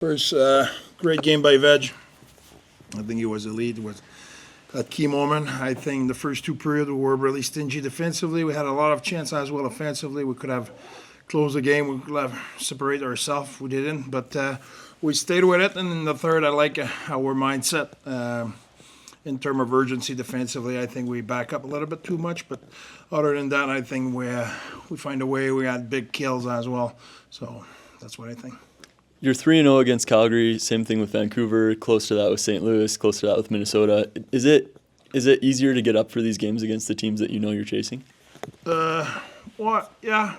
First, great game by Veg. I think he was elite. It was a key moment. I think the first two periods we were really stingy defensively. We had a lot of chances as well offensively. We could have closed the game. We could have separated ourselves. We didn't, but we stayed with it. And in the third, I like our mindset. In terms of urgency defensively, I think we back up a little bit too much. But other than that, I think we find a way. We had big kills as well. So that's what I think. You're 3-0 against Calgary. Same thing with Vancouver. Close to that with St. Louis. Close to that with Minnesota. Is it easier to get up for these games against the teams that you know you're chasing? Well, yeah.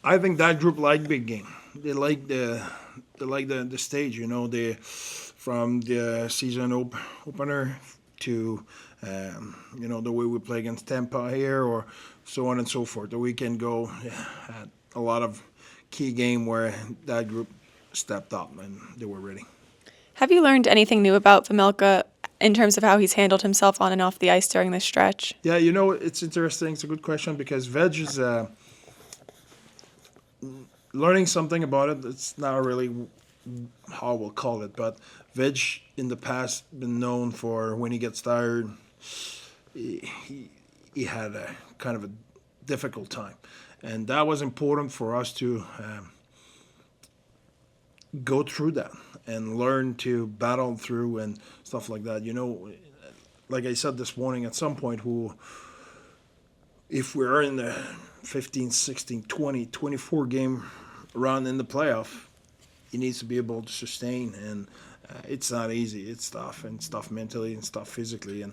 I think that group like big game. They like the stage. You know, from the season opener to the way we play against Tampa here, or so on and so forth. The weekend go at a lot of key game where that group stepped up and they were ready. Have you learned anything new about Vejmelka in terms of how he's handled himself on and off the ice during this stretch? Yeah, it's interesting. It's a good question because Veg is learning something about it. It's not really how we'll call it, but Veg in the past been known for when he gets tired, he had a kind of a difficult time. And that was important for us to go through that and learn to battle through and stuff like that. You know, like I said this morning, at some point, if we're in the 15, 16, 20, 24 game run in the playoff, he needs to be able to sustain. And it's not easy. It's tough, and it's tough mentally and tough physically. And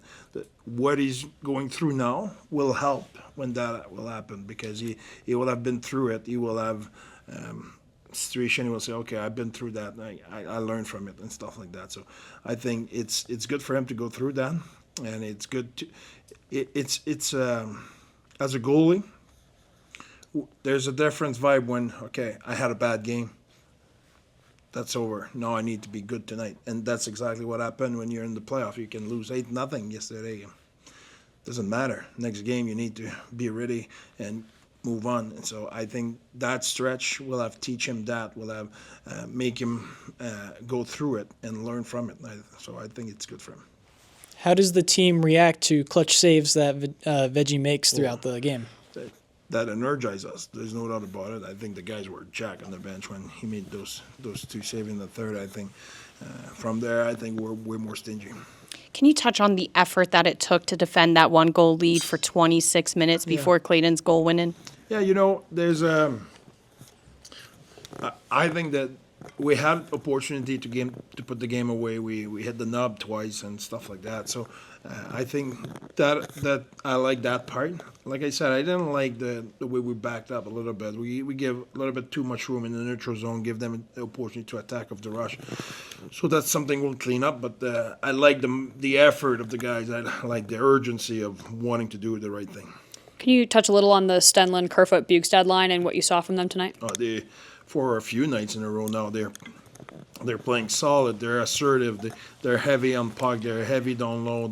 what he's going through now will help when that will happen, because he will have been through it. He will have situation. He will say, "Okay, I've been through that. And I learned from it," and stuff like that. So I think it's good for him to go through that, and it's good to it's as a goalie. There's a different vibe when I had a bad game. That's over. Now I need to be good tonight. And that's exactly what happened when you're in the playoff. You can lose 8-0 yesterday. Doesn't matter. Next game you need to be ready and move on. And so I think that stretch will have teach him that. Will have make him go through it and learn from it. So I think it's good for him. How does the team react to clutch saves that Veggie makes throughout the game? That energizes us. There's no doubt about it. I think the guys were jacked on the bench when he made those two saves in the third. I think from there, I think we're more stingy. Can you touch on the effort that it took to defend that 1-goal lead for 26 minutes before Clayton's goal winning? Yeah, there's I think that we had opportunity to put the game away. We hit the nub twice and stuff like that. So I think that I like that part. Like I said, I didn't like the way we backed up a little bit. We give a little bit too much room in the neutral zone, give them the opportunity to attack off the rush. So that's something we'll clean up. But I like the effort of the guys. I like the urgency of wanting to do the right thing. Can you touch a little on the Stenlund, Kerfoot, Bukestad line and what you saw from them tonight? For a few nights in a row now, they're playing solid. They're assertive. They're heavy on puck. They're heavy down low.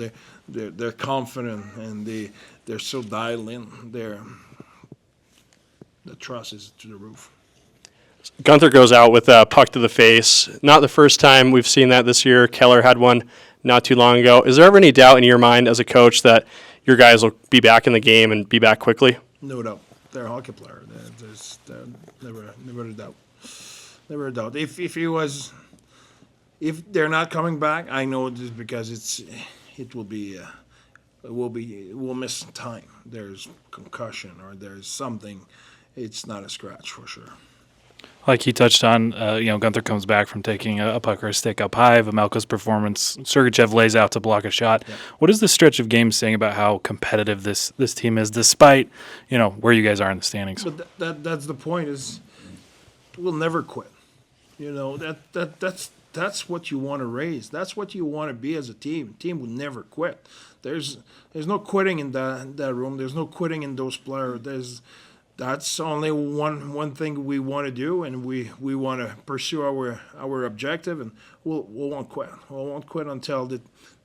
They're confident, and they're so dialed in. The trust is to the roof. Gunther goes out with a puck to the face. Not the first time we've seen that this year. Keller had one not too long ago. Is there ever any doubt in your mind as a coach that your guys will be back in the game and be back quickly? No doubt. They're a hockey player. There's never a doubt. Never a doubt. If they're not coming back, I know it is because we'll miss time. There's concussion or there's something. It's not a scratch for sure. Like he touched on, Gunther comes back from taking a puck or a stick up high. Vejmelka's performance, Sergachev lays out to block a shot. Yeah. What is this stretch of games saying about how competitive this team is, despite where you guys are in the standings? But that's the point. Is we'll never quit. That's what you want to raise. That's what you want to be as a team. Team will never quit. There's no quitting in that room. There's no quitting in those players. That's only one thing we want to do, and we want to pursue our objective, and we won't quit. We won't quit until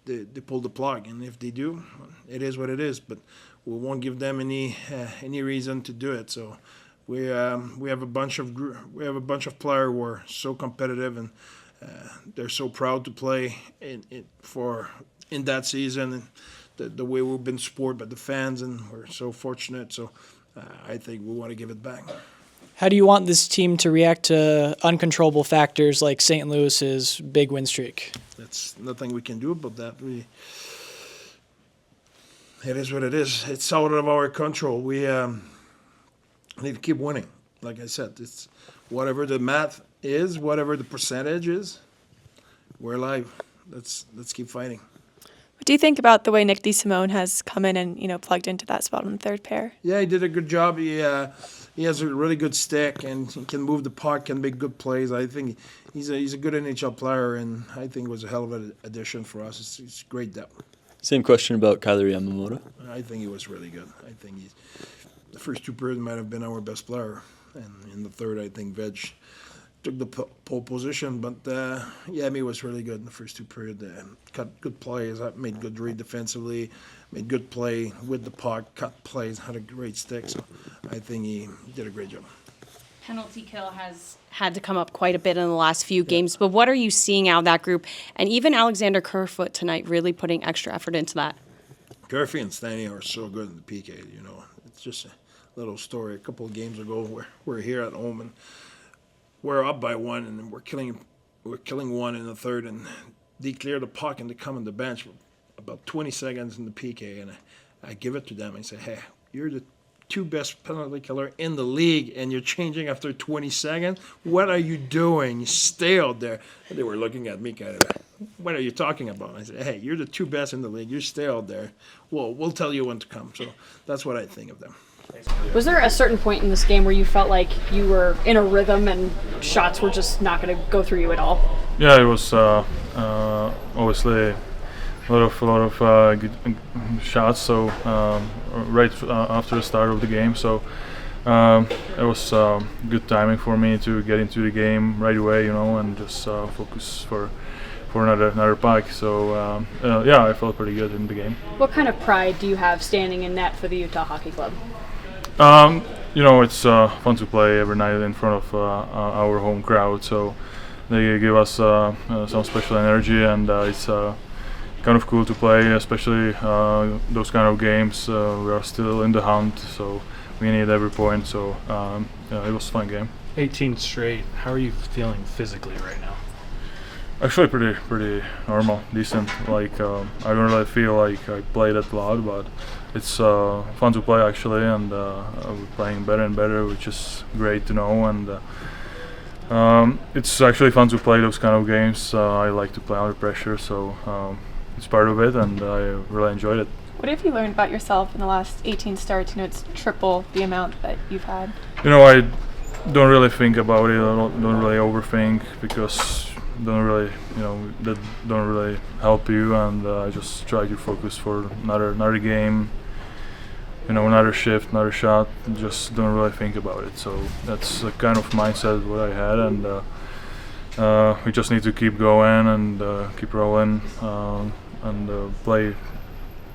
they pull the plug, and if they do, it is what it is. But we won't give them any reason to do it. So We have a bunch of players who are so competitive, and they're so proud to play in that season, and the way we've been supported by the fans, and we're so fortunate. So I think we want to give it back. How do you want this team to react to uncontrollable factors like St. Louis's big win streak? That's nothing we can do about that. It is what it is. It's out of our control. We need to keep winning. Like I said, it's whatever the math is, whatever the percentage is, we're alive. Let's keep fighting. What do you think about the way Nick DeSimone has come in and plugged into that spot on the third pair? Yeah, he did a good job. He has a really good stick, and he can move the puck, can make good plays. I think he's a good NHL player, and I think it was a hell of an addition for us. It's great depth. Same question about Kyler Yamamoto. I think he was really good. I think the first two periods might have been our best player, and in the third, I think Veg took the pole position. But Yami was really good in the first two periods. Cut good plays, made good read defensively, made good play with the puck, cut plays, had a great stick. So I think he did a great job. Penalty kill has had to come up quite a bit in the last few games, but what are you seeing out of that group? And even Alexander Kerfoot tonight really putting extra effort into that. Kerfoot and Stanley are so good in the PK, It's just a little story. A couple of games ago, we're here at home, and we're up by one, and we're killing one in the third, and they clear the puck, and they come on the bench for about 20 seconds in the PK, and I give it to them. I say, hey, you're the two best penalty killer in the league, and you're changing after 20 seconds? What are you doing? You stay out there. And they were looking at me kind of, what are you talking about? I said, hey, you're the two best in the league. You stay out there. Well, we'll tell you when to come. So that's what I think of them. Was there a certain point in this game where you felt like you were in a rhythm and shots were just not going to go through you at all? Yeah, it was obviously a lot of good shots. So right after the start of the game, so it was good timing for me to get into the game right away, and just focus for another puck. So yeah, I felt pretty good in the game. What kind of pride do you have standing in net for the Utah Hockey Club? It's fun to play every night in front of our home crowd. So they give us some special energy, and it's kind of cool to play, especially those kind of games. We are still in the hunt, so we need every point. So it was a fun game. 18 straight. How are you feeling physically right now? Actually, pretty normal, decent. Like I don't really feel like I played that loud, but it's fun to play actually, and we're playing better and better, which is great to know. And it's actually fun to play those kind of games. I like to play under pressure, so it's part of it, and I really enjoyed it. What have you learned about yourself in the last 18 starts? It's triple the amount that you've had. I don't really think about it. I don't really overthink, because that don't really help you, and I just try to focus for another game, another shift, another shot. Just don't really think about it. So that's the kind of mindset what I had, and we just need to keep going and keep rolling and play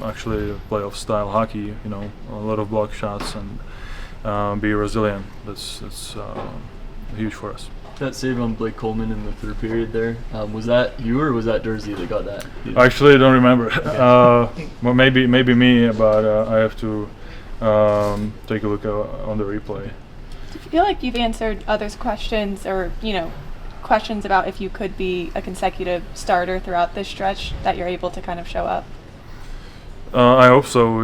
actually playoff style hockey. A lot of block shots and be resilient. That's huge for us. That save on Blake Coleman in the third period there, was that you or was that Dursey that got that? I actually don't remember. Well, maybe me, but I have to take a look on the replay. Do you feel like you've answered others' questions, or questions about if you could be a consecutive starter throughout this stretch, that you're able to kind of show up? I hope so.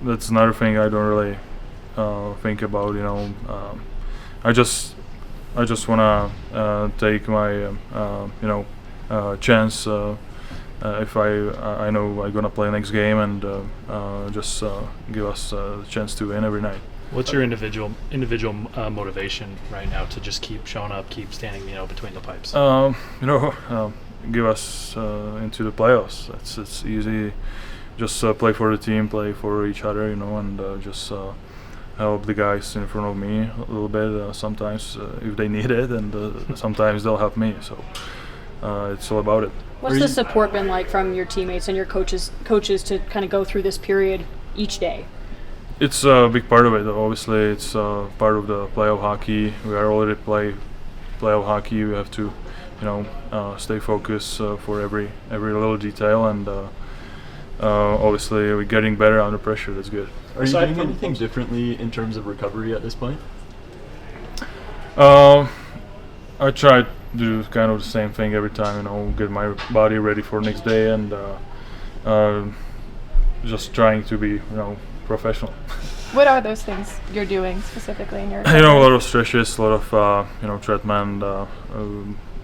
That's another thing I don't really think about. I just wanna take my chance if I know I'm gonna play next game, and just give us a chance to win every night. What's your individual motivation right now to just keep showing up, keep standing between the pipes? Give us into the playoffs. It's easy. Just play for the team, play for each other, and just help the guys in front of me a little bit sometimes if they need it, and sometimes they'll help me. So it's all about it. What's the support been like from your teammates and your coaches to kind of go through this period each day? It's a big part of it. Obviously, it's part of the playoff hockey. We are already playoff hockey. We have to, stay focused for every little detail, and obviously we're getting better under pressure. That's good. Are you doing anything differently in terms of recovery at this point? I try to do kind of the same thing every time. Get my body ready for next day, and just trying to be, professional. What are those things you're doing specifically in your? A lot of stretches, a lot of treatment.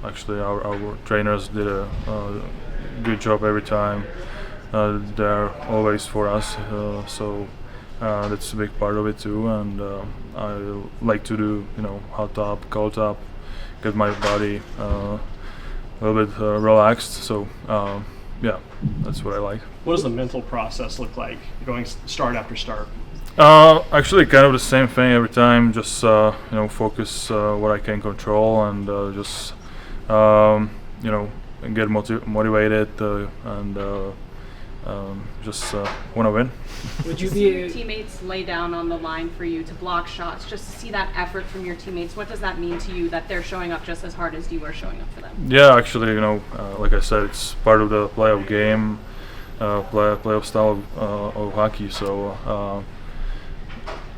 Actually, our trainers did a good job every time. They're always for us, so that's a big part of it too. And I like to do, hot top, cold top, get my body a little bit relaxed. So yeah, that's what I like. What does the mental process look like going start after start? Actually, kind of the same thing every time. Just focus what I can control, and just get motivated and just want to win. Would you Your teammates lay down on the line for you to block shots, just to see that effort from your teammates? What does that mean to you that they're showing up just as hard as you are showing up for them? Yeah, actually, like I said, it's part of the playoff game, playoff style of hockey. So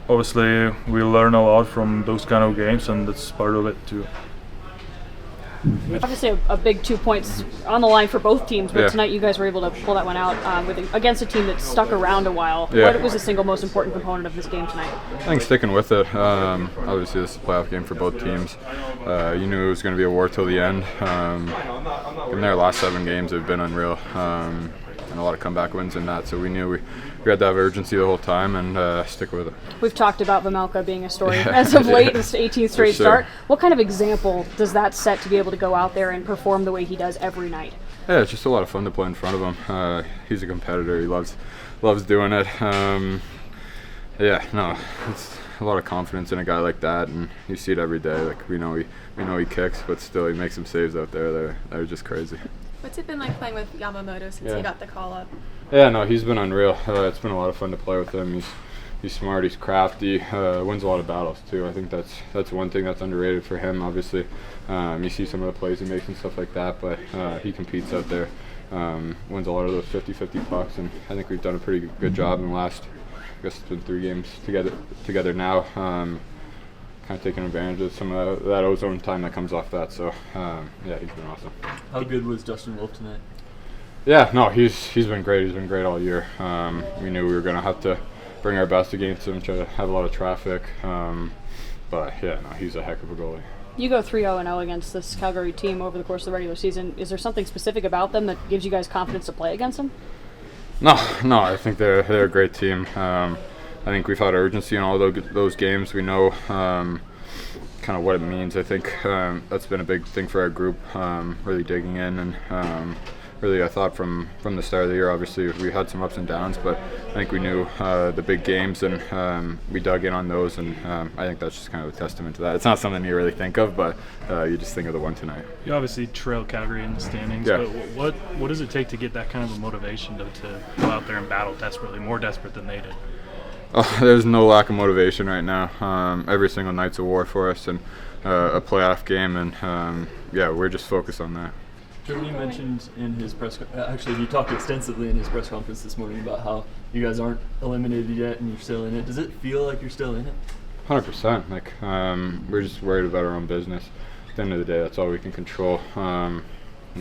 obviously, we learn a lot from those kind of games, and that's part of it too. Obviously, a big 2 points on the line for both teams, but Yeah. tonight you guys were able to pull that one out against a team that stuck around a while. Yeah. What was the single most important component of this game tonight? I think sticking with it. Obviously, this is a playoff game for both teams. You knew it was going to be a war till the end. In their last 7 games, they've been unreal, and a lot of comeback wins in that. So we knew we had to have urgency the whole time and stick with it. We've talked about Vejmelkam being a story as of late, this 18th straight sure. start. What kind of example does that set to be able to go out there and perform the way he does every night? Yeah, it's just a lot of fun to play in front of him. He's a competitor. He loves doing it. It's a lot of confidence in a guy like that, and you see it every day. Like we know he kicks, but still he makes some saves out there. They're just crazy. What's it been like playing with Yamamoto since he got the call up? Yeah, no, he's been unreal. It's been a lot of fun to play with him. He's smart, he's crafty, wins a lot of battles too. I think that's one thing that's underrated for him. Obviously, you see some of the plays he makes and stuff like that, but he competes out there, wins a lot of those 50-50 pucks, and I think we've done a pretty good job in the last, I guess it's been 3 games together now. Kind of taking advantage of some of that ozone time that comes off that. So yeah, he's been awesome. How good was Justin Wolf tonight? Yeah, no, he's been great. He's been great all year. We knew we were going to have to bring our best against him, try to have a lot of traffic. But yeah, no, he's a heck of a goalie. You go 3-0-0 against this Calgary team over the course of the regular season. Is there something specific about them that gives you guys confidence to play against them? No, I think they're a great team. I think we've had urgency in all those games. We know kind of what it means. I think that's been a big thing for our group, really digging in. And really, I thought from the start of the year, obviously, we had some ups and downs, but I think we knew the big games, and we dug in on those. And I think that's just kind of a testament to that. It's not something you really think of, but you just think of the one tonight. You obviously trail Calgary in the standings, Yeah. but what does it take to get that kind of a motivation to go out there and battle desperately, more desperate than they did? Oh, there's no lack of motivation right now. Every single night's a war for us, and a playoff game, and yeah, we're just focused on that. Tourigny mentioned in his actually he talked extensively in his press conference this morning about how you guys aren't eliminated yet and you're still in it. Does it feel like you're still in it? 100%. Like we're just worried about our own business. At the end of the day, that's all we can control. And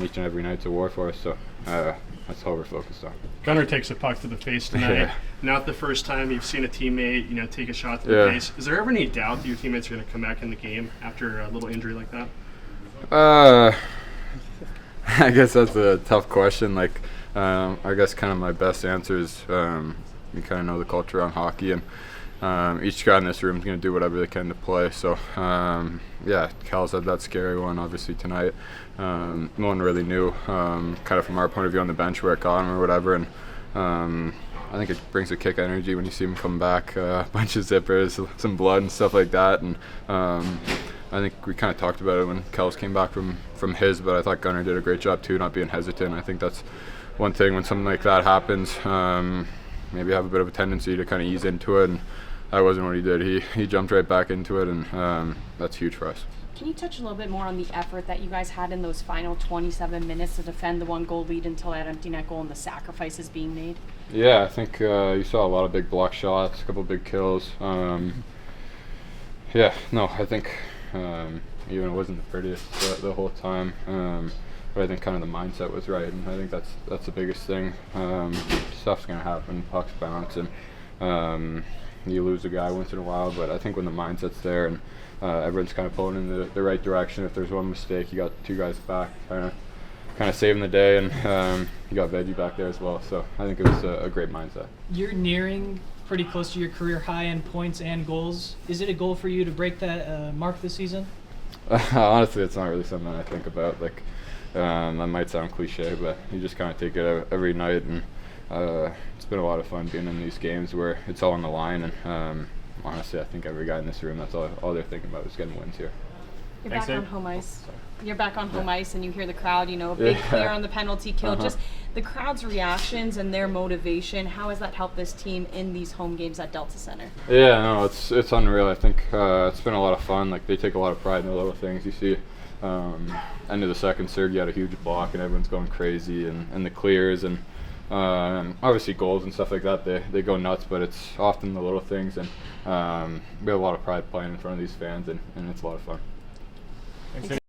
each and every night's a war for us, so that's all we're focused on. Gunnar takes a puck to the face tonight. Yeah. Not the first time you've seen a teammate, take a shot to the face. Is there ever any doubt that your teammates are going to come back in the game after a little injury like that? I guess that's a tough question. Like, I guess kind of my best answer is you kind of know the culture on hockey, and each guy in this room is going to do whatever they can to play. So, yeah, Cal's had that scary one, obviously, tonight. No one really knew, kind of from our point of view on the bench, where it got him or whatever. And I think it brings a kick of energy when you see him come back, a bunch of zippers, some blood and stuff like that. And I think we kind of talked about it when Kels came back from his, but I thought Gunnar did a great job too, not being hesitant. I think that's one thing when something like that happens. maybe have a bit of a tendency to kind of ease into it, and that wasn't what he did. He jumped right back into it, and that's huge for us. Can you touch a little bit more on the effort that you guys had in those final 27 minutes to defend the 1-goal lead until that empty net goal and the sacrifices being made? Yeah, I think you saw a lot of big block shots, a couple big kills. Yeah, no, I think even it wasn't the prettiest the whole time, but I think kind of the mindset was right, and I think that's the biggest thing. Stuff's gonna happen, pucks bounce, and you lose a guy once in a while, but I think when the mindset's there and everyone's kind of pulling in the right direction, if there's one mistake, you got two guys back, kind of saving the day, and you got Veggie back there as well. So I think it was a great mindset. You're nearing pretty close to your career high in points and goals. Is it a goal for you to break that mark this season? Honestly, it's not really something I think about. Like, that might sound cliche, but you just kind of take it every night, and it's been a lot of fun being in these games where it's all on the line, and honestly, I think every guy in this room, that's all they're thinking about is getting wins here. You're back on home ice. You're back on home ice, and you hear the crowd, a big clear on the penalty kill. Just the crowd's reactions and their motivation, how has that helped this team in these home games at Delta Center? Yeah, no, it's unreal. I think it's been a lot of fun. Like, they take a lot of pride in the little things. You see, end of the second third, you had a huge block, and everyone's going crazy, and the clears, and obviously goals and stuff like that, they go nuts, but it's often the little things, and we have a lot of pride playing in front of these fans, and it's a lot of fun. Thanks.